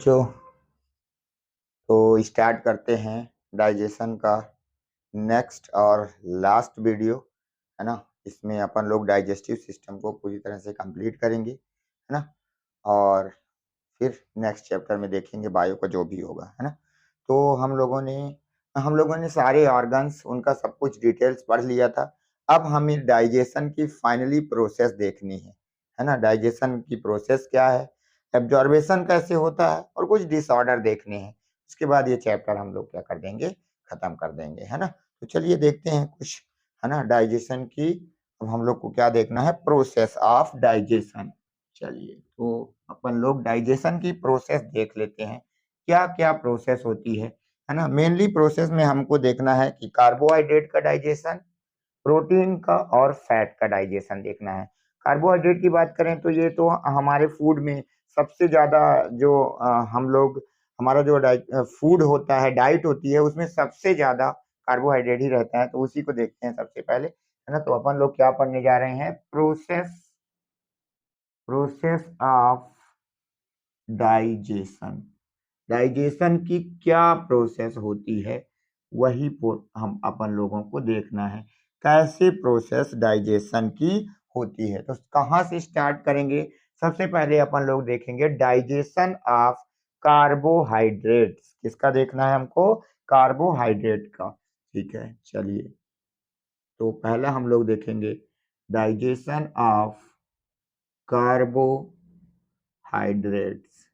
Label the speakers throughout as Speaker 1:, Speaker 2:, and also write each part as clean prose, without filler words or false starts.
Speaker 1: बच्चों, तो स्टार्ट करते हैं डाइजेशन का नेक्स्ट और लास्ट वीडियो, है ना। इसमें अपन लोग डाइजेस्टिव सिस्टम को पूरी तरह से कंप्लीट करेंगे, है ना। और फिर नेक्स्ट चैप्टर में देखेंगे बायो का जो भी होगा, है ना। तो हम लोगों ने सारे ऑर्गन्स उनका सब कुछ डिटेल्स पढ़ लिया था। अब हमें डाइजेशन की फाइनली प्रोसेस देखनी है ना। डाइजेशन की प्रोसेस क्या है, एब्जॉर्बेशन कैसे होता है, और कुछ डिसऑर्डर देखने हैं। उसके बाद ये चैप्टर हम लोग क्या कर देंगे, खत्म कर देंगे, है ना। तो चलिए देखते हैं कुछ, है ना, डाइजेशन की। अब हम लोग को क्या देखना है, प्रोसेस ऑफ डाइजेशन। चलिए तो अपन लोग डाइजेशन की प्रोसेस देख लेते हैं, क्या क्या प्रोसेस होती है ना। मेनली प्रोसेस में हमको देखना है कि कार्बोहाइड्रेट का डाइजेशन, प्रोटीन का और फैट का डाइजेशन देखना है। कार्बोहाइड्रेट की बात करें तो ये तो हमारे फूड में सबसे ज्यादा जो हम लोग हमारा जो फूड होता है, डाइट होती है, उसमें सबसे ज्यादा कार्बोहाइड्रेट ही रहता है। तो उसी को देखते हैं सबसे पहले, है ना। तो अपन लोग क्या पढ़ने जा रहे हैं, प्रोसेस ऑफ डाइजेशन। डाइजेशन की क्या प्रोसेस होती है, वही हम अपन लोगों को देखना है, कैसे प्रोसेस डाइजेशन की होती है। तो कहाँ से स्टार्ट करेंगे, सबसे पहले अपन लोग देखेंगे डाइजेशन ऑफ कार्बोहाइड्रेट्स। किसका देखना है हमको, कार्बोहाइड्रेट का। ठीक है, चलिए तो पहला हम लोग देखेंगे डाइजेशन ऑफ कार्बोहाइड्रेट्स।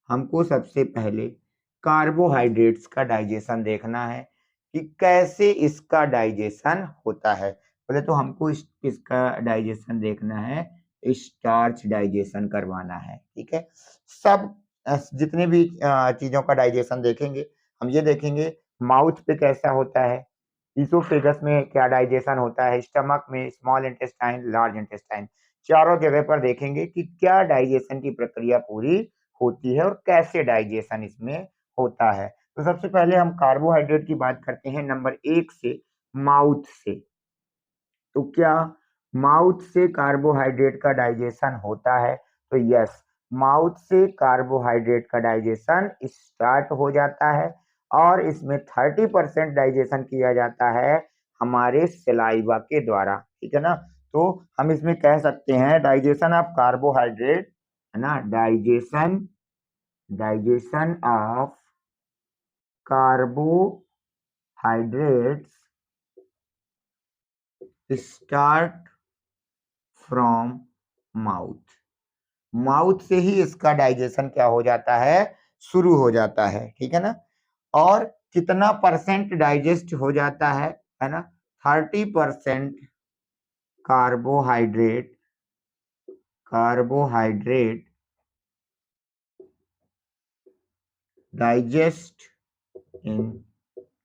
Speaker 1: हमको सबसे पहले कार्बोहाइड्रेट्स का डाइजेशन देखना है कि कैसे इसका डाइजेशन होता है। पहले तो हमको इसका डाइजेशन देखना है, स्टार्च डाइजेशन करवाना है। ठीक है, सब जितने भी चीजों का डाइजेशन देखेंगे, हम ये देखेंगे माउथ पे कैसा होता है, इसोफेगस में क्या डाइजेशन होता है, स्टमक में, स्मॉल इंटेस्टाइन, लार्ज इंटेस्टाइन, चारों जगह पर देखेंगे कि क्या डाइजेशन की प्रक्रिया पूरी होती है और कैसे डाइजेशन इसमें होता है। तो सबसे पहले हम कार्बोहाइड्रेट की बात करते हैं नंबर 1 से, माउथ से। तो क्या माउथ से कार्बोहाइड्रेट का डाइजेशन होता है, तो यस, माउथ से कार्बोहाइड्रेट का डाइजेशन स्टार्ट हो जाता है। और इसमें 30% डाइजेशन किया जाता है हमारे सलाइवा के द्वारा। ठीक है ना। तो हम इसमें कह सकते हैं डाइजेशन ऑफ कार्बोहाइड्रेट, है ना, digestion of carbohydrates start from mouth. Mouth से ही इसका डाइजेशन क्या हो जाता है, शुरू हो जाता है। ठीक है ना। और कितना परसेंट डाइजेस्ट हो जाता है ना, 30% कार्बोहाइड्रेट डाइजेस्ट इन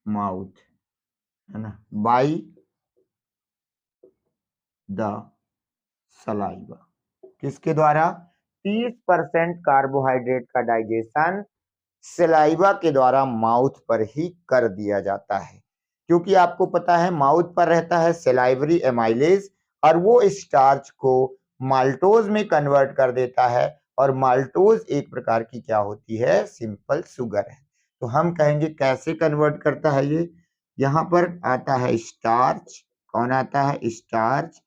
Speaker 1: माउथ, है ना, बाई द सलाइवा। किसके द्वारा, 30% कार्बोहाइड्रेट का डाइजेशन सलाइवा के द्वारा माउथ पर ही कर दिया जाता है। क्योंकि आपको पता है माउथ पर रहता है सलाइवरी एमाइलेज, और वो स्टार्च को माल्टोज में कन्वर्ट कर देता है। और माल्टोज एक प्रकार की क्या होती है, सिंपल शुगर है। तो हम कहेंगे कैसे कन्वर्ट करता है ये, यहाँ पर आता है स्टार्च। कौन आता है, स्टार्च।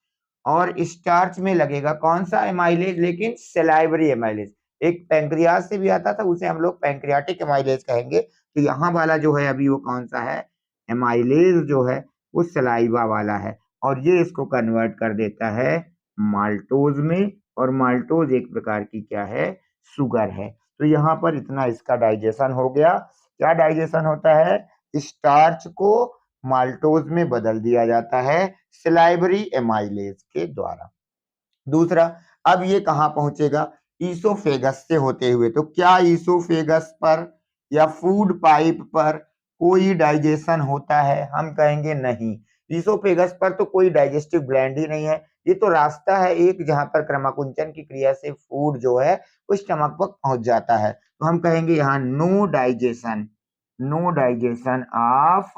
Speaker 1: और स्टार्च में लगेगा कौन सा एमाइलेज, लेकिन सलाइवरी एमाइलेज। एक पैंक्रियाज से भी आता था, उसे हम लोग पैंक्रियाटिक एमाइलेज कहेंगे। तो यहाँ वाला जो है अभी वो कौन सा है, एमाइलेज जो है वो सलाइवा वाला है। और ये इसको कन्वर्ट कर देता है माल्टोज में, और माल्टोज एक प्रकार की क्या है, शुगर है। तो यहाँ पर इतना इसका डाइजेशन हो गया। क्या डाइजेशन होता है, स्टार्च को माल्टोज में बदल दिया जाता है सलाइवरी एमाइलेज के द्वारा। दूसरा, अब ये कहां पहुंचेगा, ईसोफेगस से होते हुए। तो क्या ईसोफेगस पर या फूड पाइप पर कोई डाइजेशन होता है, हम कहेंगे नहीं। ईसोफेगस पर तो कोई डाइजेस्टिव ग्लैंड ही नहीं है, ये तो रास्ता है एक जहां पर क्रमाकुंचन की क्रिया से फूड जो है वो स्टमक पर पहुंच जाता है। तो हम कहेंगे यहाँ no digestion of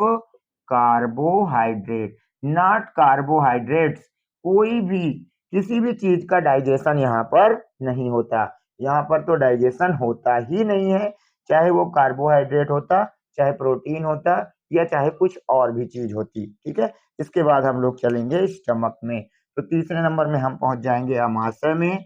Speaker 1: carbohydrate, not carbohydrates. कोई भी किसी भी चीज का डाइजेशन यहाँ पर नहीं होता। यहाँ पर तो डाइजेशन होता ही नहीं है, चाहे वो कार्बोहाइड्रेट होता, चाहे प्रोटीन होता, या चाहे कुछ और भी चीज होती। ठीक है, इसके बाद हम लोग चलेंगे स्टमक में। तो तीसरे नंबर में हम पहुंच जाएंगे अमाशय में।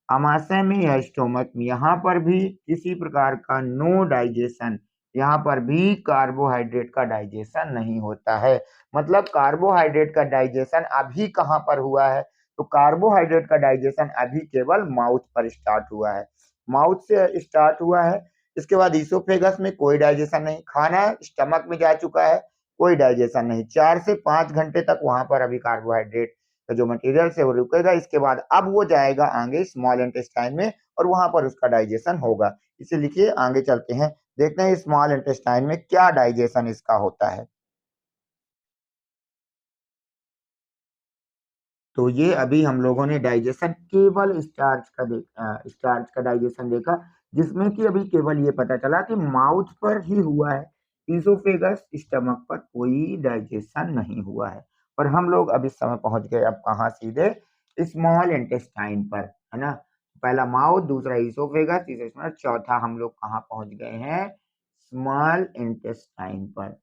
Speaker 1: अमाशय में या स्टोमक में, यहाँ पर भी किसी प्रकार का नो डाइजेशन, यहाँ पर भी कार्बोहाइड्रेट का डाइजेशन नहीं होता है। मतलब कार्बोहाइड्रेट का डाइजेशन अभी कहाँ पर हुआ है? तो कार्बोहाइड्रेट का डाइजेशन अभी केवल माउथ पर स्टार्ट हुआ है, माउथ से स्टार्ट हुआ है। इसके बाद इसोफेगस में कोई डाइजेशन नहीं, खाना स्टमक में जा चुका है, कोई डाइजेशन नहीं। 4 से 5 घंटे तक वहां पर अभी कार्बोहाइड्रेट का जो मटेरियल है वो रुकेगा। इसके बाद अब वो जाएगा आगे स्मॉल इंटेस्टाइन में और वहां पर उसका डाइजेशन होगा। इसे लिखिए, आगे चलते हैं, देखते हैं स्मॉल इंटेस्टाइन में क्या डाइजेशन इसका होता है। तो ये अभी हम लोगों ने डाइजेशन केवल स्टार्च का डाइजेशन देखा, जिसमें कि अभी केवल ये पता चला कि माउथ पर ही हुआ है, इसोफेगस स्टमक पर कोई डाइजेशन नहीं हुआ है। और हम लोग अब इस समय पहुंच गए अब कहाँ? सीधे स्मॉल इंटेस्टाइन पर, है ना। पहला माउथ, दूसरा इसोफेगस, तीसरा, चौथा हम लोग कहाँ पहुंच गए हैं? स्मॉल इंटेस्टाइन पर।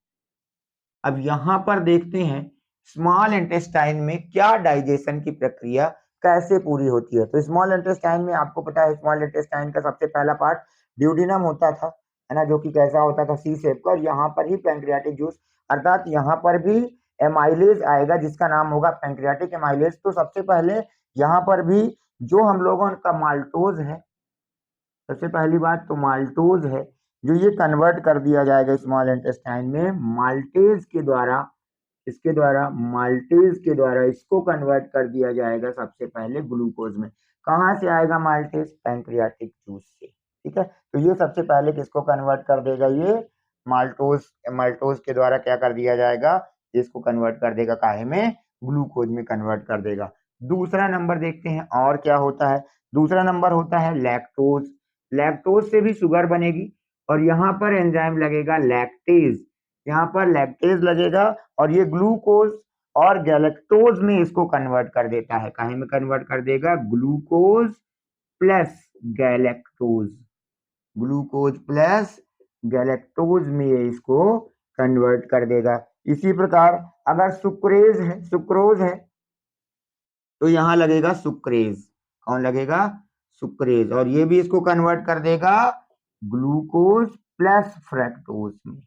Speaker 1: अब यहां पर देखते हैं स्मॉल इंटेस्टाइन में क्या डाइजेशन की प्रक्रिया कैसे पूरी होती है। तो स्मॉल इंटेस्टाइन में आपको पता है, स्मॉल इंटेस्टाइन का सबसे पहला पार्ट ड्यूडिनम होता था, है ना, जो कि कैसा होता था? सी शेप का। और यहाँ पर ही पैंक्रियाटिक जूस, अर्थात यहाँ पर भी एमाइलेज आएगा जिसका नाम होगा पैंक्रियाटिक एमाइलेज। तो सबसे पहले यहाँ पर भी जो हम लोगों का माल्टोज है, सबसे पहली बात तो माल्टोज है, जो ये कन्वर्ट कर दिया जाएगा स्मॉल इंटेस्टाइन में माल्टेज के द्वारा। इसके द्वारा, माल्टेज के द्वारा इसको कन्वर्ट कर दिया जाएगा सबसे पहले ग्लूकोज में। कहाँ से आएगा माल्टेज? पैंक्रियाटिक जूस से। ठीक है, तो ये सबसे पहले किसको कन्वर्ट कर देगा? ये माल्टोज। माल्टोज के द्वारा क्या कर दिया जाएगा? इसको कन्वर्ट कर देगा काहे में? ग्लूकोज में कन्वर्ट कर देगा। दूसरा नंबर देखते हैं और क्या होता है। दूसरा नंबर होता है लैक्टोज। लैक्टोज से भी शुगर बनेगी और यहाँ पर एंजाइम लगेगा लैक्टेज, यहाँ पर लैक्टेज लगेगा और ये ग्लूकोज और गैलेक्टोज में इसको कन्वर्ट कर देता है। काहे में कन्वर्ट कर देगा? Glucose plus galactose, glucose plus galactose में ये इसको कन्वर्ट कर देगा। इसी प्रकार अगर सुक्रेज है, सुक्रोज है, तो यहाँ लगेगा सुक्रेज। कौन लगेगा? सुक्रेज। और ये भी इसको कन्वर्ट कर देगा ग्लूकोज प्लस फ्रैक्टोज में।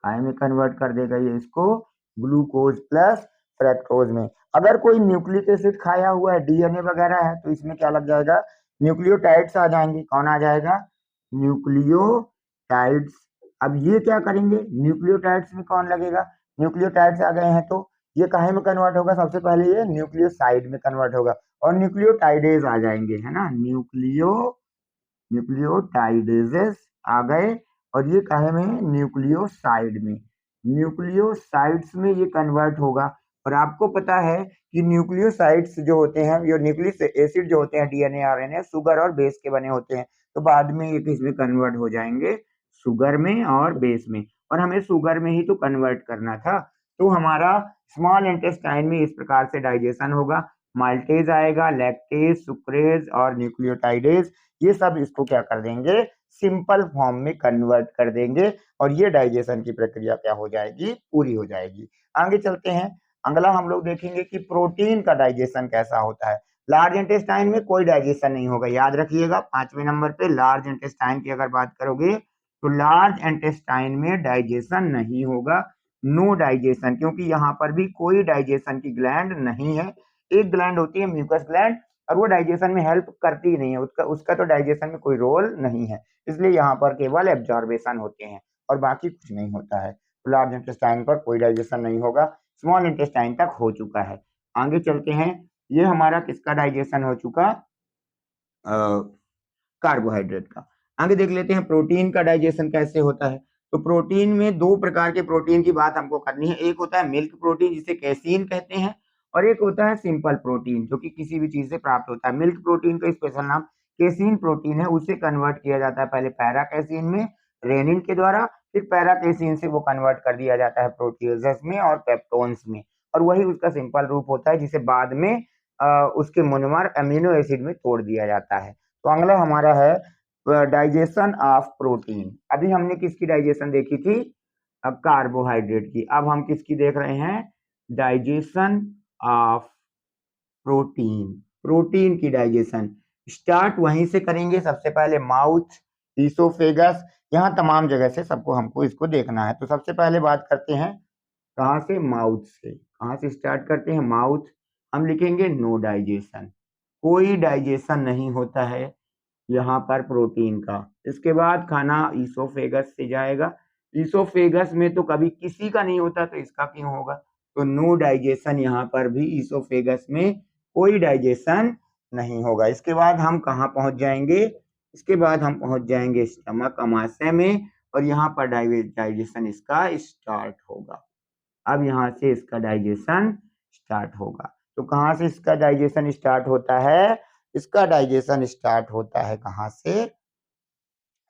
Speaker 1: काय में कन्वर्ट कर देगा ये इसको? ग्लूकोज प्लस फ्रैक्टोज में। अगर कोई न्यूक्लिक एसिड खाया हुआ है, डीएनए वगैरह है, तो इसमें क्या लग जाएगा? न्यूक्लियोटाइड्स आ जाएंगे। कौन आ जाएगा? न्यूक्लियोटाइड्स। अब ये क्या करेंगे? न्यूक्लियोटाइड्स में कौन लगेगा? न्यूक्लियोटाइड्स आ गए हैं तो ये काहे में कन्वर्ट होगा? सबसे पहले ये न्यूक्लियोसाइड में कन्वर्ट होगा और न्यूक्लियोटाइडेज आ जाएंगे, है ना। न्यूक्लियोटाइडेजेस आ गए और ये काहे में? न्यूक्लियोसाइड में। न्यूक्लियोसाइड्स में ये कन्वर्ट होगा। और आपको पता है कि न्यूक्लियोसाइड्स जो होते हैं, ये न्यूक्लिक एसिड जो होते हैं, डीएनए आरएनए, शुगर और बेस के बने होते हैं। तो बाद में ये किस में कन्वर्ट हो जाएंगे? शुगर में और बेस में। और हमें शुगर में ही तो कन्वर्ट करना था। तो हमारा स्मॉल इंटेस्टाइन में इस प्रकार से डाइजेशन होगा। माल्टेज आएगा, लैक्टेज, सुक्रेज और न्यूक्लियोटाइडेज, ये सब इसको क्या कर देंगे? सिंपल फॉर्म में कन्वर्ट कर देंगे और ये डाइजेशन की प्रक्रिया क्या हो जाएगी? पूरी हो जाएगी। आगे चलते हैं। अगला हम लोग देखेंगे कि प्रोटीन का डाइजेशन कैसा होता है। लार्ज इंटेस्टाइन में कोई डाइजेशन नहीं होगा, याद रखिएगा। 5वें नंबर पे लार्ज इंटेस्टाइन की अगर बात करोगे तो लार्ज इंटेस्टाइन में डाइजेशन नहीं होगा, नो डाइजेशन, क्योंकि यहाँ पर भी कोई डाइजेशन की ग्लैंड नहीं है। एक ग्लैंड होती है म्यूकस ग्लैंड, और वो डाइजेशन में हेल्प करती ही नहीं है, उसका उसका तो डाइजेशन में कोई रोल नहीं है। इसलिए यहाँ पर केवल एब्जॉर्बेशन होते हैं और बाकी कुछ नहीं होता है। तो लार्ज इंटेस्टाइन पर कोई डाइजेशन नहीं होगा, स्मॉल इंटेस्टाइन तक हो चुका है। आगे चलते हैं। ये हमारा किसका डाइजेशन हो चुका? कार्बोहाइड्रेट का। आगे देख लेते हैं प्रोटीन का डाइजेशन कैसे होता है। तो प्रोटीन में दो प्रकार के प्रोटीन की बात हमको करनी है। एक होता है मिल्क प्रोटीन, जिसे कैसीन कहते हैं, और एक होता है सिंपल प्रोटीन, जो कि किसी भी चीज से प्राप्त होता है। मिल्क प्रोटीन का स्पेशल नाम कैसीन प्रोटीन है। उसे कन्वर्ट किया जाता है पहले पैरा कैसीन में रेनिन के द्वारा, फिर पैरा कैसीन से वो कन्वर्ट कर दिया जाता है प्रोटियोजेस में और पेप्टोन्स में, और वही उसका सिंपल रूप होता है, जिसे बाद में उसके मोनोमर अमीनो एसिड में तोड़ दिया जाता है। तो अगला हमारा है डाइजेशन ऑफ प्रोटीन। अभी हमने किसकी डाइजेशन देखी थी? अब कार्बोहाइड्रेट की। अब हम किसकी देख रहे हैं? Digestion of protein. प्रोटीन की डाइजेशन स्टार्ट वहीं से करेंगे। सबसे पहले माउथ, ईसोफेगस, यहाँ तमाम जगह से सबको हमको इसको देखना है। तो सबसे पहले बात करते हैं कहाँ से? माउथ से। कहाँ से स्टार्ट करते हैं? माउथ। हम लिखेंगे नो डाइजेशन, कोई डाइजेशन नहीं होता है यहाँ पर प्रोटीन का। इसके बाद खाना ईसोफेगस से जाएगा। ईसोफेगस में तो कभी किसी का नहीं होता, तो इसका क्यों होगा? तो नो डाइजेशन, यहाँ पर भी ईसोफेगस में कोई डाइजेशन नहीं होगा। इसके बाद हम कहाँ पहुंच जाएंगे? इसके बाद हम पहुंच जाएंगे स्टमक, अमाशय में, और यहाँ पर डाइजेशन इसका स्टार्ट होगा। अब यहाँ से इसका डाइजेशन स्टार्ट होगा। तो कहाँ से इसका डाइजेशन स्टार्ट होता है? इसका डाइजेशन स्टार्ट होता है कहाँ से?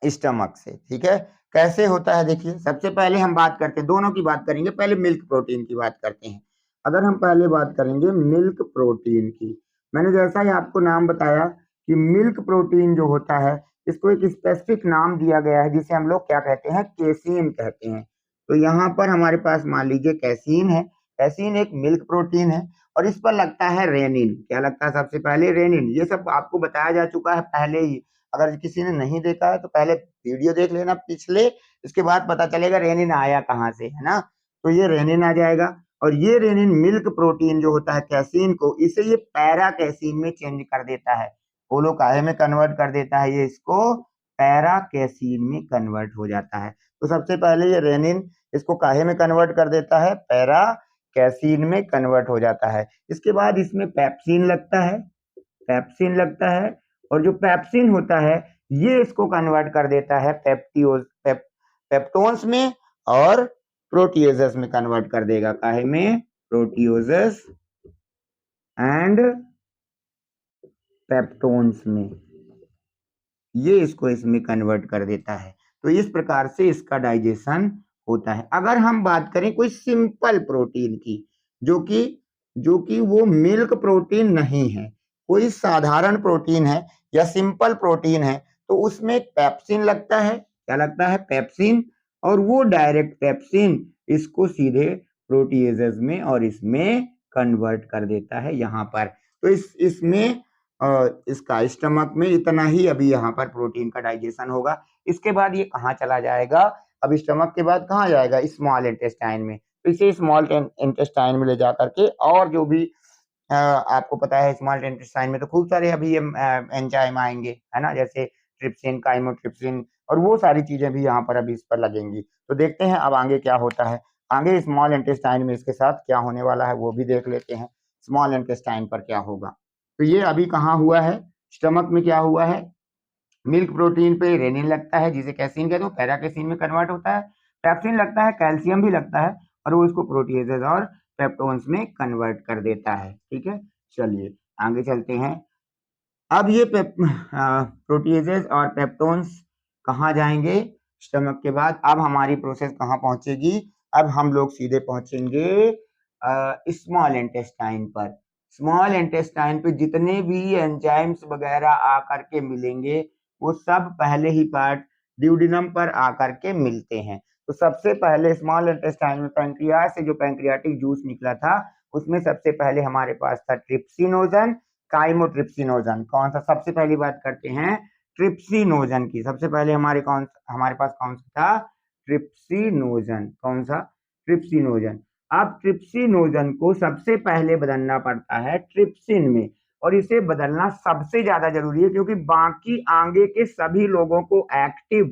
Speaker 1: स्टमक से। ठीक है, कैसे होता है देखिए। सबसे पहले हम बात करते हैं, दोनों की बात करेंगे। पहले मिल्क प्रोटीन की बात करते हैं। अगर हम पहले बात करेंगे मिल्क प्रोटीन की, मैंने जैसा ही आपको नाम बताया कि मिल्क प्रोटीन जो होता है, इसको एक स्पेसिफिक नाम दिया गया है जिसे हम लोग क्या कहते हैं? केसीन कहते हैं। तो यहाँ पर हमारे पास मान लीजिए कैसीन है। कैसीन एक मिल्क प्रोटीन है और इस पर लगता है रेनिन। क्या लगता है? सबसे पहले रेनिन। ये सब आपको बताया जा चुका है पहले ही। अगर किसी ने नहीं देखा है तो पहले वीडियो देख लेना पिछले, इसके बाद पता चलेगा रेनिन आया कहाँ से, है ना। तो ये रेनिन आ जाएगा, और ये रेनिन मिल्क प्रोटीन जो होता है कैसीन को, इसे ये पैरा कैसीन में चेंज कर देता है। पोलो काहे में कन्वर्ट कर देता है? ये इसको पैरा कैसीन में कन्वर्ट हो जाता है। तो सबसे पहले ये रेनिन इसको काहे में कन्वर्ट कर देता है? पैरा कैसीन में कन्वर्ट हो जाता है। इसके बाद इसमें पेप्सिन लगता है। पेप्सिन लगता है, और जो पेप्सिन होता है ये इसको कन्वर्ट कर देता है पेप्टोन्स में, और प्रोटियोजेस में कन्वर्ट कर देगा। काहे में? प्रोटियोजेस एंड पेप्टोन्स में, ये इसको इसमें कन्वर्ट कर देता है। तो इस प्रकार से इसका डाइजेशन होता है। अगर हम बात करें कोई सिंपल प्रोटीन की, जो कि वो मिल्क प्रोटीन नहीं है, कोई साधारण प्रोटीन है या सिंपल प्रोटीन है, तो उसमें पेप्सिन लगता है। क्या लगता है? पेप्सिन। और वो डायरेक्ट पेप्सिन इसको सीधे प्रोटीएजेस में और इसमें कन्वर्ट कर देता है यहाँ पर। तो इसमें इसका स्टमक में इतना ही अभी यहाँ पर प्रोटीन का डाइजेशन होगा। इसके बाद ये कहाँ चला जाएगा? अब स्टमक के बाद कहाँ जाएगा? स्मॉल इंटेस्टाइन में। तो इसे स्मॉल इंटेस्टाइन में ले जा करके, और जो भी आपको पता है स्मॉल इंटेस्टाइन में तो खूब सारे अभी एंजाइम आएंगे, है ना, जैसे ट्रिप्सिन, काइमोट्रिप्सिन, और वो सारी चीजें भी यहाँ पर अभी इस पर लगेंगी। तो देखते हैं अब आगे क्या होता है। आगे स्मॉल इंटेस्टाइन में इसके साथ क्या होने वाला है वो भी देख लेते हैं। स्मॉल इंटेस्टाइन पर क्या होगा? तो ये अभी कहाँ हुआ है? स्टमक में क्या हुआ है? मिल्क प्रोटीन पे रेनिन लगता है जिसे कैसीन कहते हैं, पैरा कैसीन में कन्वर्ट होता है। पेप्सिन लगता है, कैल्शियम भी लगता है, और वो इसको प्रोटीएजेज और पेप्टोन्स में कन्वर्ट कर देता है। ठीक है, चलिए आगे चलते हैं। अब ये प्रोटीएजेज और पेप्टोन्स कहाँ जाएंगे स्टमक के बाद? अब हमारी प्रोसेस कहाँ पहुंचेगी? अब हम लोग सीधे पहुंचेंगे स्मॉल इंटेस्टाइन पर। स्मॉल इंटेस्टाइन पे जितने भी एंजाइम्स वगैरह आकर के मिलेंगे, वो सब पहले ही पार्ट ड्यूडिनम पर आकर के मिलते हैं। तो सबसे पहले स्मॉल इंटेस्टाइन में पैंक्रियास से जो पैंक्रियाटिक जूस निकला था, उसमें सबसे पहले हमारे पास था ट्रिप्सिनोजन, काइमोट्रिप्सिनोजन। कौन सा? सबसे पहली बात करते हैं ट्रिप्सिनोजन की। सबसे पहले हमारे पास कौन सा था? ट्रिप्सिनोजन। कौन सा? ट्रिप्सिनोजन। अब ट्रिप्सिनोजन को सबसे पहले बदलना पड़ता है ट्रिप्सिन में, और इसे बदलना सबसे ज्यादा जरूरी है क्योंकि बाकी आगे के सभी लोगों को एक्टिव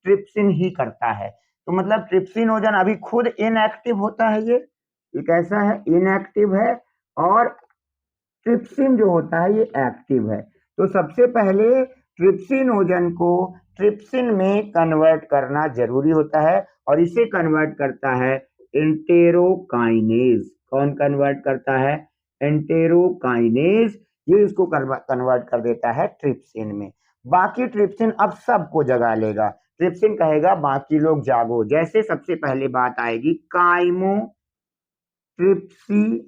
Speaker 1: ट्रिप्सिन ही करता है। तो मतलब ट्रिप्सिनोजन अभी खुद इनएक्टिव होता है। ये कैसा है? इनएक्टिव है, और ट्रिप्सिन जो होता है ये एक्टिव है। तो सबसे पहले ट्रिप्सिनोजन को ट्रिप्सिन में कन्वर्ट करना जरूरी होता है, और इसे कन्वर्ट करता है एंटेरोकाइनेज। कौन कन्वर्ट करता है? एंटेरोकाइनेज। ये इसको कन्वर्ट कर देता है ट्रिप्सिन में। बाकी ट्रिप्सिन अब सबको जगा लेगा। ट्रिप्सिन कहेगा बाकी लोग जागो। जैसे सबसे पहले बात आएगी काइमो ट्रिप्सिनोजन।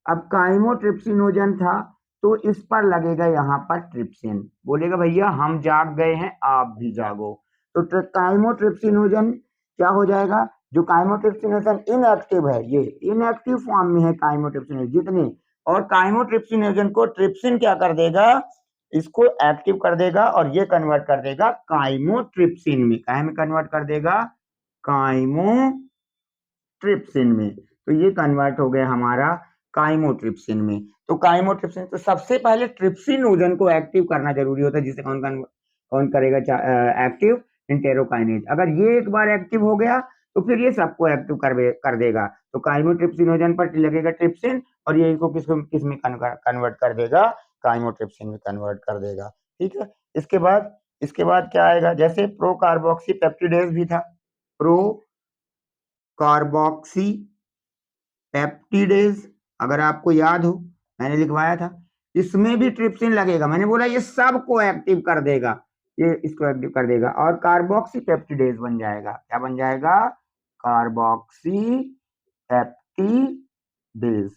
Speaker 1: अब काइमोट्रिप्सिनोजन था, तो इस पर लगेगा यहाँ पर ट्रिप्सिन, बोलेगा भैया हम जाग गए हैं आप भी जागो। तो काइमोट्रिप्सिनोजन क्या हो जाएगा, जो काइमोट्रिप्सिनोजन इनएक्टिव है, ये इनएक्टिव फॉर्म में है काइमोट्रिप्सिनोजन जितने, और काइमोट्रिप्सिनोजन को ट्रिप्सिन क्या कर देगा, इसको एक्टिव कर देगा और ये कन्वर्ट कर देगा काइमोट्रिप्सिन में, काहे में कन्वर्ट कर देगा, काइमोट्रिप्सिन में। तो ये कन्वर्ट हो गया हमारा काइमोट्रिप्सिन में। तो काइमोट्रिप्सिन, तो सबसे पहले ट्रिप्सिनोजन को एक्टिव करना जरूरी होता है, जिसे कौन करेगा एक्टिव, इंटेरोकाइनेज। अगर ये एक बार एक्टिव हो गया तो फिर ये सबको एक्टिव कर देगा। तो काइमोट्रिप्सिनोजन पर लगेगा ट्रिप्सिन और ये इसको किस में कन्वर्ट कर देगा, काइमोट्रिप्सिन में कन्वर्ट कर देगा। ठीक है, इसके बाद क्या आएगा, जैसे प्रो कार्बोक्सी पेप्टिडेज भी था, प्रो कार्बोक्सी पेप्टिडेज, अगर आपको याद हो मैंने लिखवाया था, इसमें भी ट्रिप्सिन लगेगा। मैंने बोला ये सबको एक्टिव कर देगा, ये इसको एक्टिव कर देगा और कार्बोक्सी पेप्टिडेज बन जाएगा। क्या बन जाएगा, कार्बोक्सी पेप्टिडेज।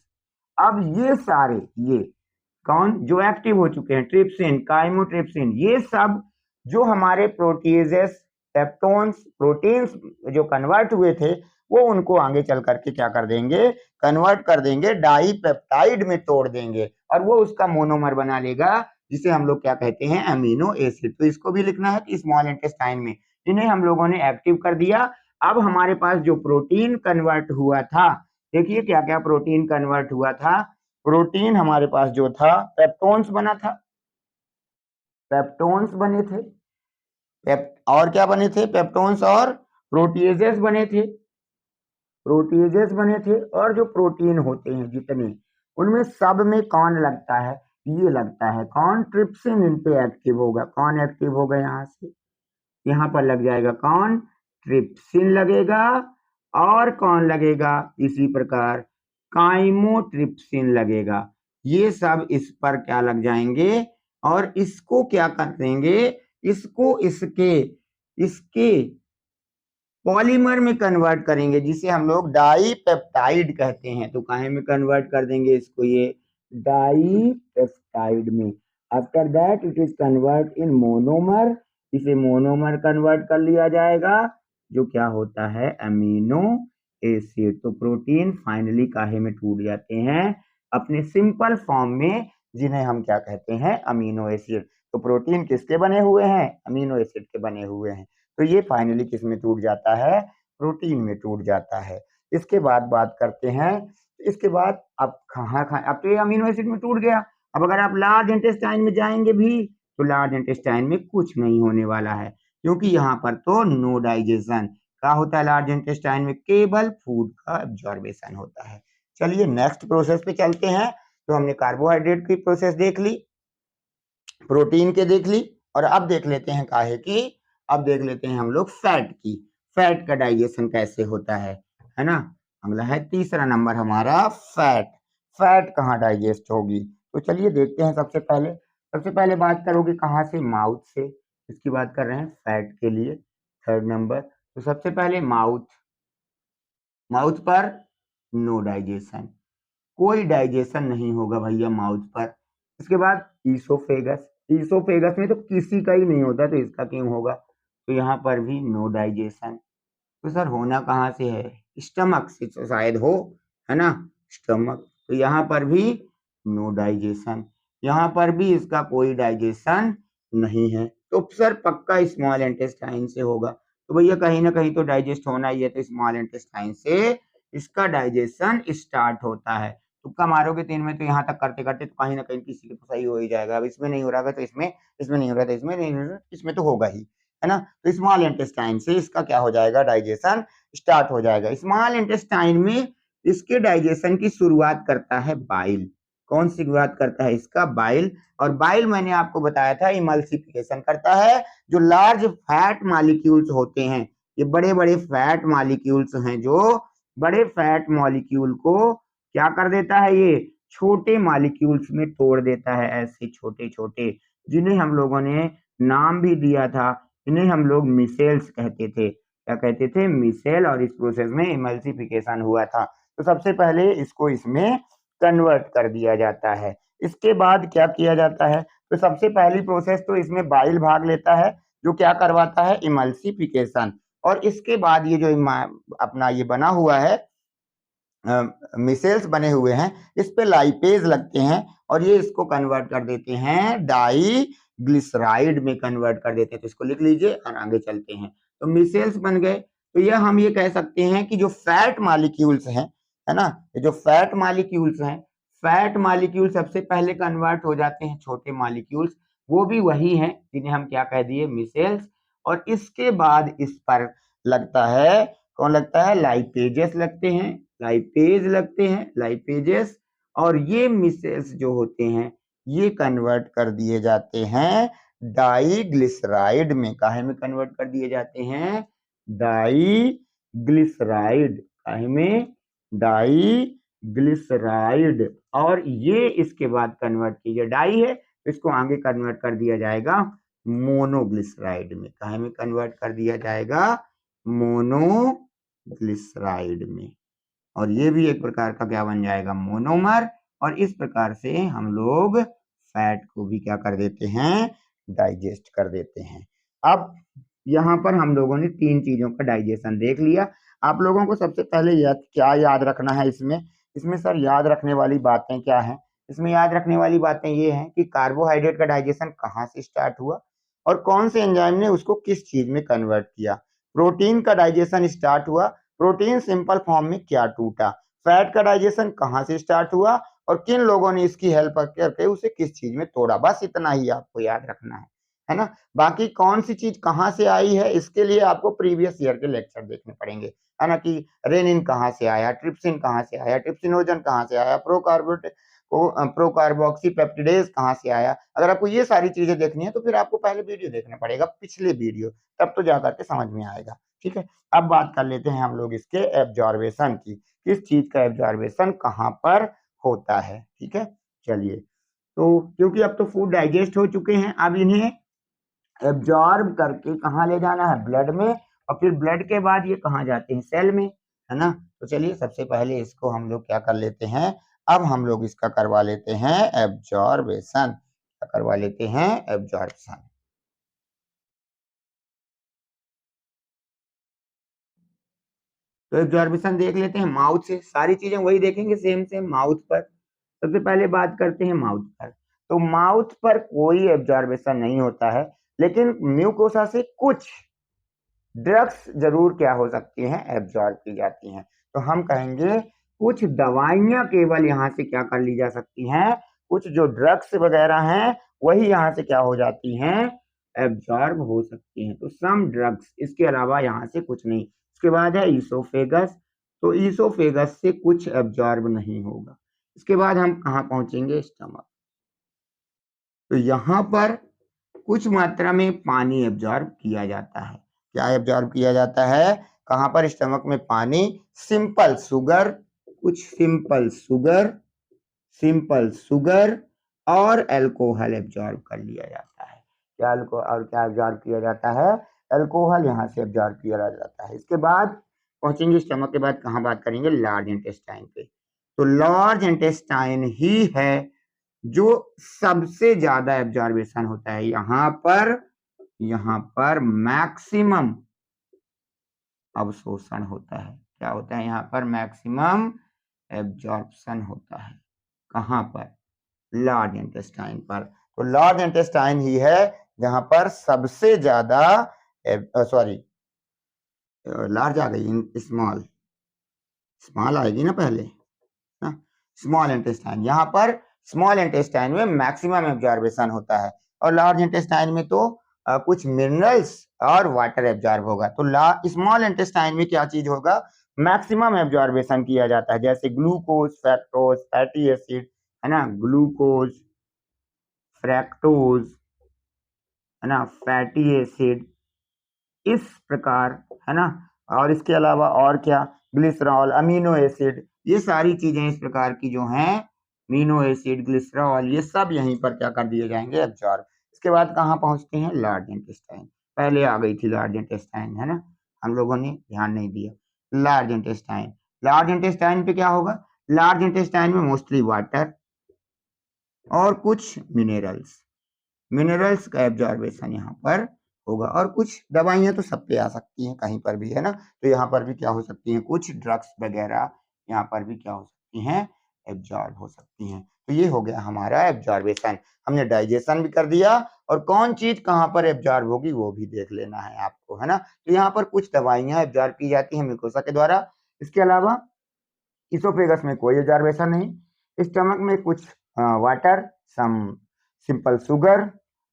Speaker 1: अब ये सारे, ये कौन जो एक्टिव हो चुके हैं, ट्रिप्सिन, काइमोट्रिप्सिन, ये सब जो हमारे प्रोटीजेस, पेप्टोन्स, प्रोटीन्स जो कन्वर्ट हुए थे, वो उनको आगे चल करके क्या कर देंगे, कन्वर्ट कर देंगे, डाईपेप्टाइड में तोड़ देंगे और वो उसका मोनोमर बना लेगा, जिसे हम लोग क्या कहते हैं, अमीनो एसिड। तो इसको भी लिखना है कि स्मॉल इंटेस्टाइन में जिन्हें हम लोगों ने एक्टिव कर दिया। अब हमारे पास जो प्रोटीन कन्वर्ट हुआ था, देखिए क्या क्या प्रोटीन कन्वर्ट हुआ था। प्रोटीन हमारे पास जो था, पेप्टोन्स बना था, पेप्टोन्स बने थे, और क्या बने थे, पेप्टोन्स और प्रोटीजेस बने थे, प्रोटीजेस बने थे। और जो प्रोटीन होते हैं जितने, उनमें सब में कौन लगता है, ये लगता है कौन, ट्रिप्सिन इन पे एक्टिव होगा। कौन एक्टिव होगा, यहाँ से यहाँ पर लग जाएगा कौन, ट्रिप्सिन लगेगा, और कौन लगेगा इसी प्रकार, काइमोट्रिप्सिन लगेगा। ये सब इस पर क्या लग जाएंगे और इसको क्या कर देंगे, इसको इसके पॉलीमर में कन्वर्ट करेंगे, जिसे हम लोग डाईपेप्टाइड कहते हैं। तो काहे में कन्वर्ट कर देंगे इसको, ये डाईपेप्टाइड में। After that it is convert in monomer, इसे मोनोमर कन्वर्ट कर लिया जाएगा, जो क्या होता है, अमीनो एसिड। तो प्रोटीन फाइनली काहे में टूट जाते हैं, अपने सिंपल फॉर्म में, जिन्हें हम क्या कहते हैं, अमीनो एसिड। तो प्रोटीन किसके बने हुए हैं, अमीनो एसिड के बने हुए हैं। तो ये फाइनली किस में टूट जाता है, प्रोटीन में टूट जाता है। इसके बाद बात करते हैं, इसके बाद अब अब तो ये अमीनो एसिड में टूट गया। अब अगर आप लार्ज इंटेस्टाइन में जाएंगे भी, तो लार्ज इंटेस्टाइन में कुछ नहीं होने वाला है, क्योंकि यहाँ पर तो नो डाइजेशन। क्या होता है लार्ज इंटेस्टाइन में, केवल फूड का एब्जॉर्बेशन होता है। चलिए नेक्स्ट प्रोसेस पे चलते हैं। तो हमने कार्बोहाइड्रेट की प्रोसेस देख ली, प्रोटीन के देख ली, और अब देख लेते हैं काहे की, अब देख लेते हैं हम लोग फैट की। फैट का डाइजेशन कैसे होता है ना। अगला है तीसरा नंबर हमारा, फैट। फैट कहाँ डाइजेस्ट होगी, तो चलिए देखते हैं। सबसे पहले बात करोगे कहाँ से, माउथ से। इसकी बात कर रहे हैं फैट के लिए, थर्ड नंबर। तो सबसे पहले माउथ, माउथ पर नो डाइजेशन, कोई डाइजेशन नहीं होगा भैया माउथ पर। इसके बाद ईसोफेगस, ईसोफेगस में तो किसी का ही नहीं होता, तो इसका क्यों होगा, तो यहाँ पर भी नो डाइजेशन। तो सर होना कहाँ से है, स्टमक से तो शायद हो, है ना, स्टमक। तो यहाँ पर भी नो डाइजेशन, यहाँ पर भी इसका कोई डाइजेशन नहीं है। तो सर पक्का स्मॉल इंटेस्टाइन से होगा। तो भैया कहीं ना कहीं तो डाइजेस्ट होना ही है, तो स्मॉल इंटेस्टाइन से इसका डाइजेशन स्टार्ट होता है। तुक्का मारोगे तीन में, तो यहाँ तक करते करते तो कहीं ना कहीं किसी के तो सही हो ही जाएगा। अब इसमें नहीं हो रहा है तो इसमें नहीं हो रहा था, इसमें नहीं हो रहा, इसमें तो होगा ही, है ना। तो स्मॉल इंटेस्टाइन से इसका क्या हो जाएगा, डाइजेशन स्टार्ट हो जाएगा। स्मॉल इंटेस्टाइन में इसके डाइजेशन की शुरुआत करता है बाइल। कौन सी शुरुआत करता है इसका, बाइल। और बाइल मैंने आपको बताया था इमल्सिफिकेशन करता है। जो लार्ज फैट मॉलिक्यूल्स होते हैं, ये बड़े बड़े फैट मॉलिक्यूल्स हैं, जो बड़े फैट मॉलिक्यूल को क्या कर देता है, ये छोटे मॉलिक्यूल्स में तोड़ देता है, ऐसे छोटे छोटे, जिन्हें हम लोगों ने नाम भी दिया था, इन्हें हम लोग मिसेल्स कहते थे। क्या कहते थे, मिसेल। और इस प्रोसेस में इमल्सिफिकेशन हुआ था। तो सबसे पहले इसको इसमें कन्वर्ट कर दिया जाता है। इसके बाद क्या किया जाता है, तो सबसे पहली प्रोसेस तो इसमें बाइल भाग लेता है, जो क्या करवाता है, इमल्सिफिकेशन। और इसके बाद ये जो अपना ये बना हुआ है, मिसेल्स बने हुए हैं, इस पे लाइपेज लगते हैं और ये इसको कन्वर्ट कर देते हैं डाई ग्लिसराइड में कन्वर्ट कर देते हैं। तो इसको लिख लीजिए और आगे चलते हैं। तो मिसेल्स बन गए, तो यह हम ये कह सकते हैं कि जो फैट मॉलिक्यूल्स हैं, है ना, ये जो फैट मॉलिक्यूल्स हैं, फैट मॉलिक्यूल सबसे पहले कन्वर्ट हो जाते हैं छोटे मॉलिक्यूल्स, वो भी वही हैं जिन्हें हम क्या कह दिए, मिसेल्स। और इसके बाद इस पर लगता है, कौन लगता है, लाइपेजेस लगते हैं, लाइपेज लगते हैं, लाइपेजेस। और ये मिसेल्स जो होते हैं ये कन्वर्ट कर दिए जाते हैं डाईग्लिसराइड में। काहे में कन्वर्ट कर दिए जाते हैं, डाईग्लिसराइड, काहे में, डाईग्लिसराइड। और ये इसके बाद कन्वर्ट कीजिए, डाई है तो इसको आगे कन्वर्ट कर दिया जाएगा मोनोग्लिसराइड में। काहे में कन्वर्ट कर दिया जाएगा, मोनोग्लिसराइड में। और ये भी एक प्रकार का क्या बन जाएगा, मोनोमर। और इस प्रकार से हम लोग फैट को भी क्या कर देते हैं, डाइजेस्ट कर देते हैं। अब यहाँ पर हम लोगों ने 3 चीजों का डाइजेशन देख लिया। आप लोगों को सबसे पहले क्या याद रखना है इसमें सर याद रखने वाली बातें क्या हैं, इसमें याद रखने वाली बातें ये हैं कि कार्बोहाइड्रेट का डाइजेशन कहाँ से स्टार्ट हुआ और कौन से एंजाइम ने उसको किस चीज में कन्वर्ट किया। प्रोटीन का डाइजेशन स्टार्ट हुआ, प्रोटीन सिंपल फॉर्म में क्या टूटा। फैट का डाइजेशन कहाँ से स्टार्ट हुआ और किन लोगों ने इसकी हेल्प करके उसे किस चीज में तोड़ा। बस इतना ही आपको याद रखना है ना। बाकी कौन सी चीज कहाँ से आई है, इसके लिए आपको प्रीवियस ईयर के लेक्चर देखने पड़ेंगे, है ना, कि रेनिन कहाँ से आया, ट्रिप्सिन कहाँ से आया, ट्रिप्सिनोजन कहाँ से आया, प्रोकार्बोक्सीपेप्टिडेज कहाँ से आया। अगर आपको ये सारी चीजें देखनी है तो फिर आपको पहले वीडियो देखना पड़ेगा, पिछले वीडियो, तब तो जाकर के समझ में आएगा। ठीक है, अब बात कर लेते हैं हम लोग इसके एब्जॉर्बेशन की, किस चीज का एब्जॉर्बेशन कहाँ पर होता है। ठीक है, चलिए, तो क्योंकि अब तो फूड डाइजेस्ट हो चुके हैं, अब इन्हें एब्जॉर्ब करके कहाँ ले जाना है, ब्लड में। और फिर ब्लड के बाद ये कहाँ जाते हैं, सेल में, है ना। तो चलिए सबसे पहले इसको हम लोग क्या कर लेते हैं, अब हम लोग इसका करवा लेते हैं एब्जॉर्बेशन, करवा लेते हैं एब्जॉर्बेशन। तो एब्जॉर्बेशन देख लेते हैं माउथ से, सारी चीजें वही देखेंगे सेम सेम माउथ पर। सबसे पहले बात करते हैं माउथ पर। तो माउथ पर कोई एब्जॉर्बेशन नहीं होता है, लेकिन म्यूकोसा से कुछ ड्रग्स जरूर क्या हो सकती हैं, एब्जॉर्ब की जाती हैं। तो हम कहेंगे कुछ दवाइयां केवल यहाँ से क्या कर ली जा सकती हैं, कुछ जो ड्रग्स वगैरह हैं वही यहाँ से क्या हो जाती हैं, एब्जॉर्ब हो सकती हैं। तो सम ड्रग्स, इसके अलावा यहाँ से कुछ नहीं। इसके बाद है ईसोफेगस, तो ईसोफेगस से कुछ एब्जॉर्ब नहीं होगा। इसके बाद हम कहाँ पहुंचेंगे, स्टमक। तो यहाँ पर कुछ मात्रा में पानी एब्जॉर्ब किया जाता है। क्या एब्जॉर्ब किया जाता है, कहाँ पर, स्टमक में पानी, सिंपल शुगर, कुछ सिंपल शुगर और अल्कोहल एब्जॉर्ब कर लिया जाता है। क्या और क्या एब्जॉर्ब किया जाता है, अल्कोहल यहाँ से एब्जॉर्ब किया जाता है। इसके बाद पहुंचेंगे स्टमक के बाद कहाँ बात करेंगे, लार्ज इंटेस्टाइन पे। तो लार्ज इंटेस्टाइन ही है जो सबसे ज्यादा एब्जॉर्बेशन होता है। यहाँ पर मैक्सिमम अवशोषण होता है। क्या होता है, यहाँ पर मैक्सिमम एब्जॉर्प्शन होता है। कहाँ पर, लार्ज इंटेस्टाइन पर। तो लार्ज इंटेस्टाइन ही है जहां पर सबसे ज्यादा, सॉरी लार्ज आ गई, स्मॉल आएगी ना पहले ना, स्मॉल इंटेस्टाइन। यहाँ पर स्मॉल इंटेस्टाइन में मैक्सिमम एब्जॉर्बेशन होता है और लार्ज इंटेस्टाइन में तो कुछ मिनरल्स और वाटर एब्जॉर्ब होगा। तो स्मॉल इंटेस्टाइन में क्या चीज होगा, मैक्सिमम एब्जॉर्बेशन किया जाता है, जैसे ग्लूकोज, फ्रक्टोज, फैटी एसिड, है ना, ग्लूकोज, फ्रैक्टोज, है ना, फैटी एसिड, इस प्रकार, है ना। और इसके अलावा और क्या, ग्लिसरॉल, अमीनो एसिड, ये सारी चीजें इस प्रकार की जो हैं, अमीनो एसिड, ग्लिसरॉल, ये सब यहीं पर क्या कर दिए जाएंगे, एब्जॉर्ब। इसके बाद कहाँ पहुंचते हैं, लार्ज इंटेस्टाइन। पहले आ गई थी लार्ज इंटेस्टाइन, है ना, हम लोगों ने ध्यान नहीं दिया। लार्ज इंटेस्टाइन, लार्ज इंटेस्टाइन पे क्या होगा, लार्ज इंटेस्टाइन में मोस्टली वाटर, और कुछ मिनरल्स का एब्जॉर्बेशन यहाँ पर होगा, और कुछ दवाइयाँ तो सब पे आ सकती हैं कहीं पर भी, है ना। तो यहाँ पर भी क्या हो सकती हैं, कुछ ड्रग्स वगैरह यहाँ पर भी क्या हो सकती हैं, एब्जॉर्ब हो सकती हैं। तो ये हो गया हमारा एब्जॉर्बेशन। हमने डाइजेशन भी कर दिया, और कौन चीज कहाँ पर एब्जॉर्ब होगी वो भी देख लेना है आपको, है ना। तो यहाँ पर कुछ दवाइयाँ एब्जॉर्ब की जाती हैं म्यूकोसा के द्वारा। इसके अलावा इसोफेगस में कोई एब्जॉर्बेशन नहीं। स्टमक में कुछ water, some simple sugar,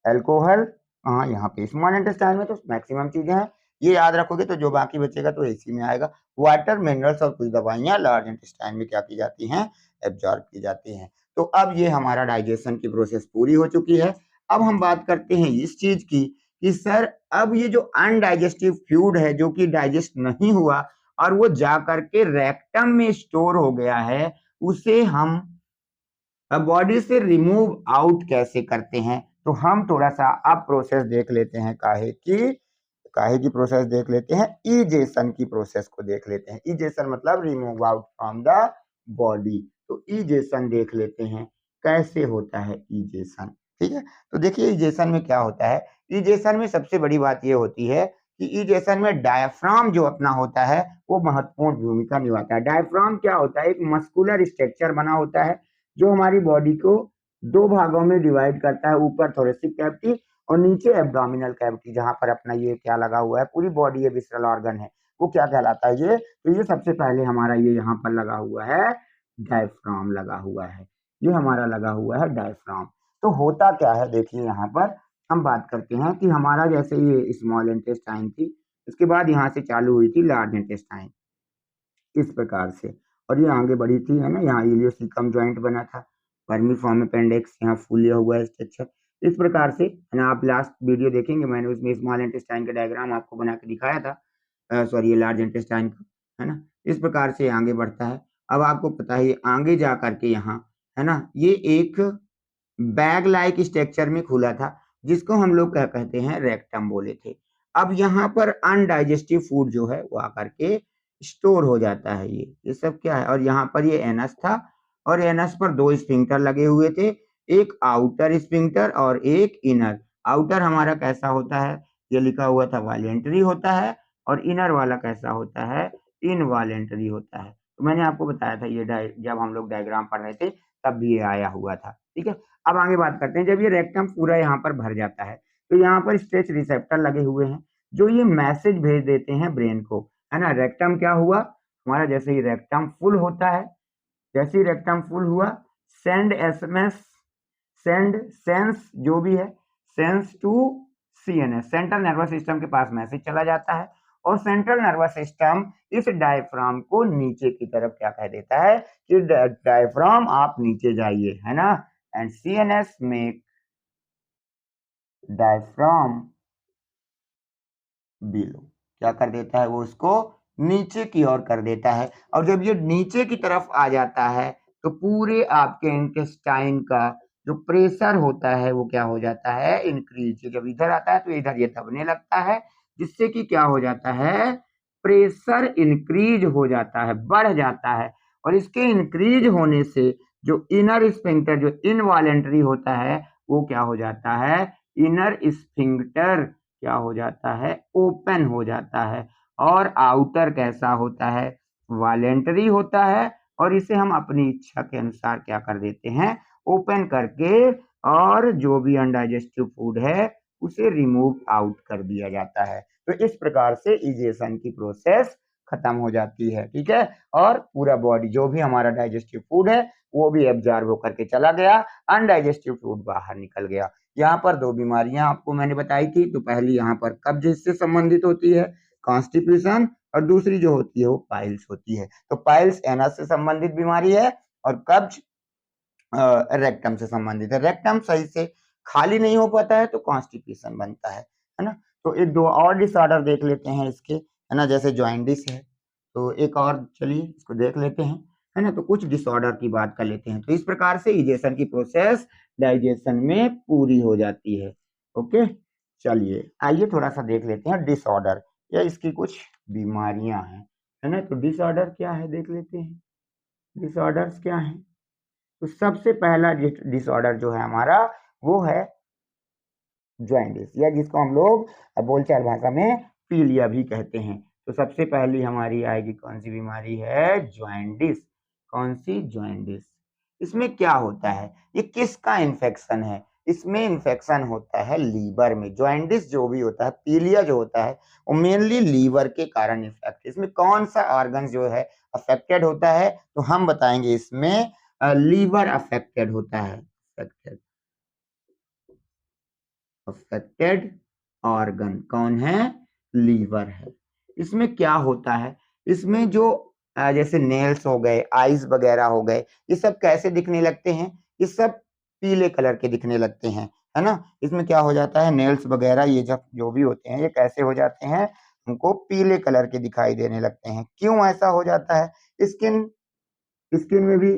Speaker 1: alcohol, यहाँ पे स्मॉल इंटेस्टाइन में तो मैक्सिमम चीजें हैं। ये याद रखोगे तो जो बाकी बचेगा तो इसी में आएगा। वाटर, मिनरल्स और कुछ दवाइयाँ लार्ज इंटेस्टाइन में क्या की जाती हैं, एब्जॉर्ब की जाती हैं। तो अब ये हमारा डाइजेशन की प्रोसेस पूरी हो चुकी है। अब हम बात करते हैं इस चीज की कि सर अब ये जो अनडाइजेस्टिव फूड है जो कि डाइजेस्ट नहीं हुआ और वो जा करके रेक्टम में स्टोर हो गया है, उसे हम बॉडी से रिमूव आउट कैसे करते हैं। तो हम थोड़ा सा अब प्रोसेस देख लेते हैं, काहे की प्रोसेस देख लेते हैं, इजेशन की प्रोसेस को देख लेते हैं। इजेशन मतलब remove out from the body. तो इजेशन देख लेते हैं कैसे होता है इजेशन। ठीक है, तो देखिए इजेशन में क्या होता है। इजेशन में सबसे बड़ी बात ये होती है कि इजेशन में डायफ्राम जो अपना होता है वो महत्वपूर्ण भूमिका निभाता है। डायफ्राम क्या होता है, एक मस्कुलर स्ट्रक्चर बना होता है जो हमारी बॉडी को दो भागों में डिवाइड करता है, ऊपर थोरेसिक कैविटी और नीचे एब्डोमिनल कैविटी, जहां पर अपना ये क्या लगा हुआ है, पूरी बॉडी ये विसरल ऑर्गन है, वो क्या कहलाता है ये। तो ये सबसे पहले हमारा ये यहाँ पर लगा हुआ है डायफ्राम लगा हुआ है, ये हमारा लगा हुआ है डायफ्राम। तो होता क्या है देखिए, यहाँ पर हम बात करते हैं कि हमारा जैसे ये स्मॉल इंटेस्टाइन थी, इसके बाद यहाँ से चालू हुई थी लार्ज इंटेस्टाइन इस प्रकार से, और ये आगे बढ़ी थी, है ना। यहाँ इलियोसिकम जॉइंट बना था, वर्मीफॉर्म अपेंडिक्स, यहाँ फूलिया हुआ है स्ट्रक्चर इस प्रकार से, है ना। आप लास्ट वीडियो देखेंगे, मैंने उसमें स्मॉल इंटेस्टाइन का डायग्राम आपको बना के दिखाया था, सॉरी ये लार्ज इंटेस्टाइन का, है ना। इस प्रकार से आगे बढ़ता है। अब आपको पता है ये आगे जा करके यहाँ, है ना, ये एक बैग लाइक स्ट्रक्चर में खुला था जिसको हम लोग क्या कहते हैं, रेक्टम बोले थे। अब यहाँ पर अनडाइजेस्टिव फूड जो है वो आकर के स्टोर हो जाता है, ये सब क्या है। और यहाँ पर ये एनस था, और एनस पर दो स्फिंक्टर लगे हुए थे, एक आउटर स्फिंक्टर और एक इनर। आउटर हमारा कैसा होता है, ये लिखा हुआ था वॉलेंटरी होता है, और इनर वाला कैसा होता है, इनवॉलेंटरी होता है। तो मैंने आपको बताया था ये जब हम लोग डायग्राम पढ़ रहे थे तब भी ये आया हुआ था। ठीक है, अब आगे बात करते हैं। जब ये रेक्टम पूरा यहाँ पर भर जाता है तो यहाँ पर स्ट्रेच रिसेप्टर लगे हुए हैं जो ये मैसेज भेज देते हैं ब्रेन को, है ना। रेक्टम क्या हुआ हमारा, जैसे ही रेक्टम फुल होता है, जैसे ही रेक्टम फुल हुआ, सेंड एसएमएस, सेंड सेंस जो भी है, sense to CNS, central nervous system के पास मैसेज चला जाता है, और सेंट्रल नर्वस सिस्टम इस डायफ्राम को नीचे की तरफ क्या कह देता है कि डायफ्राम आप नीचे जाइए, है ना। And CNS make diaphragm below, क्या कर देता है वो उसको नीचे की ओर कर देता है। और जब ये नीचे की तरफ आ जाता है तो पूरे आपके इंटेस्टाइन का जो प्रेशर होता है वो क्या हो जाता है, इंक्रीज। जब इधर आता है तो इधर ये दबने लगता है, जिससे कि क्या हो जाता है, प्रेशर इंक्रीज हो जाता है, बढ़ जाता है। और इसके इंक्रीज होने से जो इनर स्फिंक्टर जो इनवॉलेंटरी होता है वो क्या हो जाता है, इनर स्फिंक्टर क्या हो जाता है, ओपन हो जाता है। और आउटर कैसा होता है, वॉलेंटरी होता है, और इसे हम अपनी इच्छा के अनुसार क्या कर देते हैं, ओपन करके, और जो भी अनडाइजेस्टिव फूड है उसे रिमूव आउट कर दिया जाता है। तो इस प्रकार से इजेशन की प्रोसेस खत्म हो जाती है। ठीक है, और पूरा बॉडी जो भी हमारा डाइजेस्टिव फूड है वो भी एब्जॉर्ब होकर के चला गया, अनडाइजेस्टिव फूड बाहर निकल गया। यहाँ पर दो बीमारियां आपको मैंने बताई थी। तो पहली यहाँ पर कब्ज से संबंधित होती है, कॉन्स्टिपेशन, और दूसरी जो होती है वो पाइल्स होती है। तो पाइल्स एनस से संबंधित बीमारी है, और कब्ज रेक्टम से संबंधित है। रेक्टम सही से खाली नहीं हो पाता है तो कॉन्स्टिपेशन बनता है ना। तो एक दो और डिसऑर्डर देख लेते हैं इसके, है ना, जैसे जॉइंडिस है। तो एक और चलिए इसको देख लेते हैं, है ना। तो कुछ डिसऑर्डर की बात कर लेते हैं। तो इस प्रकार से इजेशन की प्रोसेस डाइजेशन में पूरी हो जाती है। ओके, चलिए आइए थोड़ा सा देख लेते हैं डिसऑर्डर या इसकी कुछ बीमारियां हैं, है ना। तो डिसऑर्डर क्या है देख लेते हैं, डिसऑर्डर्स क्या हैं। तो सबसे पहला डिसऑर्डर जो है हमारा वो है जॉइंडिस, या जिसको हम लोग बोलचाल भाषा में पीलिया भी कहते हैं। तो सबसे पहली हमारी आएगी कौन सी बीमारी है, जॉइंडिस। कौन सी, जॉइंडिस। इसमें क्या होता है, ये किसका इन्फेक्शन है, इसमें इन्फेक्शन होता है लीवर में। जॉइंडिस जो भी होता है, पीलिया जो होता है, वो मेनली लीवर के कारण इन्फेक्ट। इसमें कौन सा ऑर्गन जो है अफेक्टेड होता है, तो हम बताएंगे इसमें लीवर अफेक्टेड होता है। अफेक्टेड ऑर्गन कौन है, लीवर है। इसमें क्या होता है, इसमें जो जैसे नेल्स हो गए, आईज वगैरह हो गए, ये सब कैसे दिखने लगते हैं, ये सब पीले कलर के दिखने लगते हैं, है ना। इसमें क्या हो जाता है, नेल्स वगैरह ये जब जो भी होते हैं ये कैसे हो जाते हैं, हमको पीले कलर के दिखाई देने लगते हैं। क्यों ऐसा हो जाता है, स्किन स्किन में भी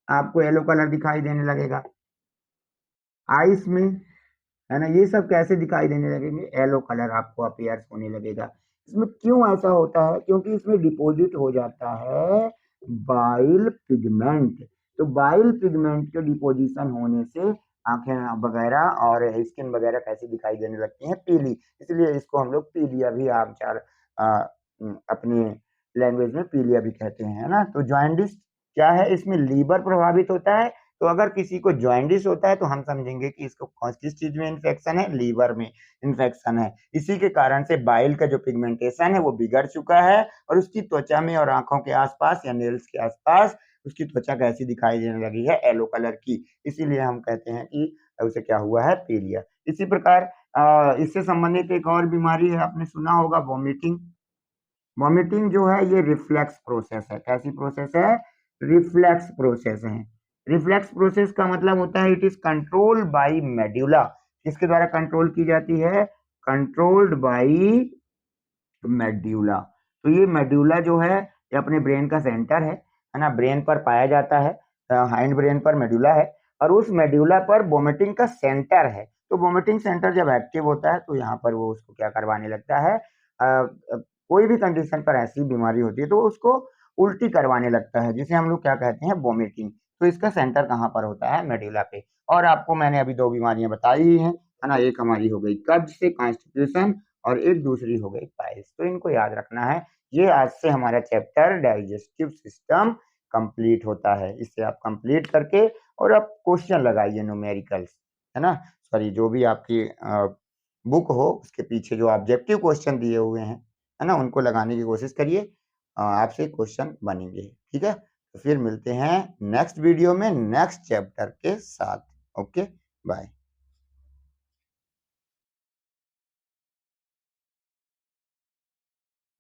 Speaker 1: आपको येलो कलर दिखाई देने लगेगा, आईज में, है ना। ये सब कैसे दिखाई देने लगेंगे, येलो कलर आपको अपीयर्स होने लगेगा। इसमें क्यों ऐसा होता है, क्योंकि इसमें डिपॉजिट हो जाता है बाइल पिगमेंट। तो बाइल पिगमेंट के डिपोजिशन होने से आंखें वगैरह और स्किन वगैरह कैसी दिखाई देने लगती हैं, पीली। इसलिए इसको हम लोग पीलिया भी आमचार अपनी लैंग्वेज में पीलिया भी कहते हैं, है ना। तो जॉइंडिस क्या है, इसमें लीवर प्रभावित होता है। तो अगर किसी को जॉइंडिस होता है तो हम समझेंगे कि इसको किस चीज में इन्फेक्शन है, लीवर में इन्फेक्शन है। इसी के कारण से बाइल का जो पिगमेंटेशन है वो बिगड़ चुका है, और उसकी त्वचा में और आंखों के आसपास या नेल्स के आसपास उसकी त्वचा कैसी दिखाई देने लगी है, येलो कलर की। इसीलिए हम कहते हैं कि उसे क्या हुआ है, पीलिया। इसी प्रकार इससे संबंधित एक और बीमारी है, आपने सुना होगा, वॉमिटिंग। वॉमिटिंग जो है ये रिफ्लेक्स प्रोसेस है। कैसी प्रोसेस है, रिफ्लेक्स प्रोसेस है। रिफ्लेक्स प्रोसेस का मतलब होता है it is controlled by medulla. किसके द्वारा कंट्रोल की जाती है, कंट्रोल्ड बाय मेडुला। तो ये मेडुला जो है ये अपने ब्रेन का सेंटर है ना, ब्रेन पर पाया जाता है, हाइंड ब्रेन पर मेडुला है, और उस मेडुला पर वोमिटिंग का सेंटर है। तो वोमिटिंग सेंटर जब एक्टिव होता है तो यहाँ पर वो उसको क्या करवाने लगता है, कोई भी कंडीशन पर ऐसी बीमारी होती है तो उसको उल्टी करवाने लगता है, जिसे हम लोग क्या कहते हैं, वोमिटिंग। तो इसका सेंटर कहाँ पर होता है, मेडुला पे। और आपको मैंने अभी दो बीमारियां बताई ही हैं, है ना। एक हमारी हो गई कब्ज से, कॉन्स्टिपेशन, और एक दूसरी हो गई पाइल्स। तो इनको याद रखना है। ये आज से हमारा चैप्टर डाइजेस्टिव सिस्टम कंप्लीट होता है। इसे आप कंप्लीट करके और आप क्वेश्चन लगाइए, न्यूमेरिकल्स, है ना। सॉरी, जो भी आपकी बुक हो उसके पीछे जो ऑब्जेक्टिव क्वेश्चन दिए हुए हैं, है ना, उनको लगाने की कोशिश करिए, आपसे क्वेश्चन बनेंगे। ठीक है, तो फिर मिलते हैं नेक्स्ट वीडियो में नेक्स्ट चैप्टर के साथ। Okay, bye.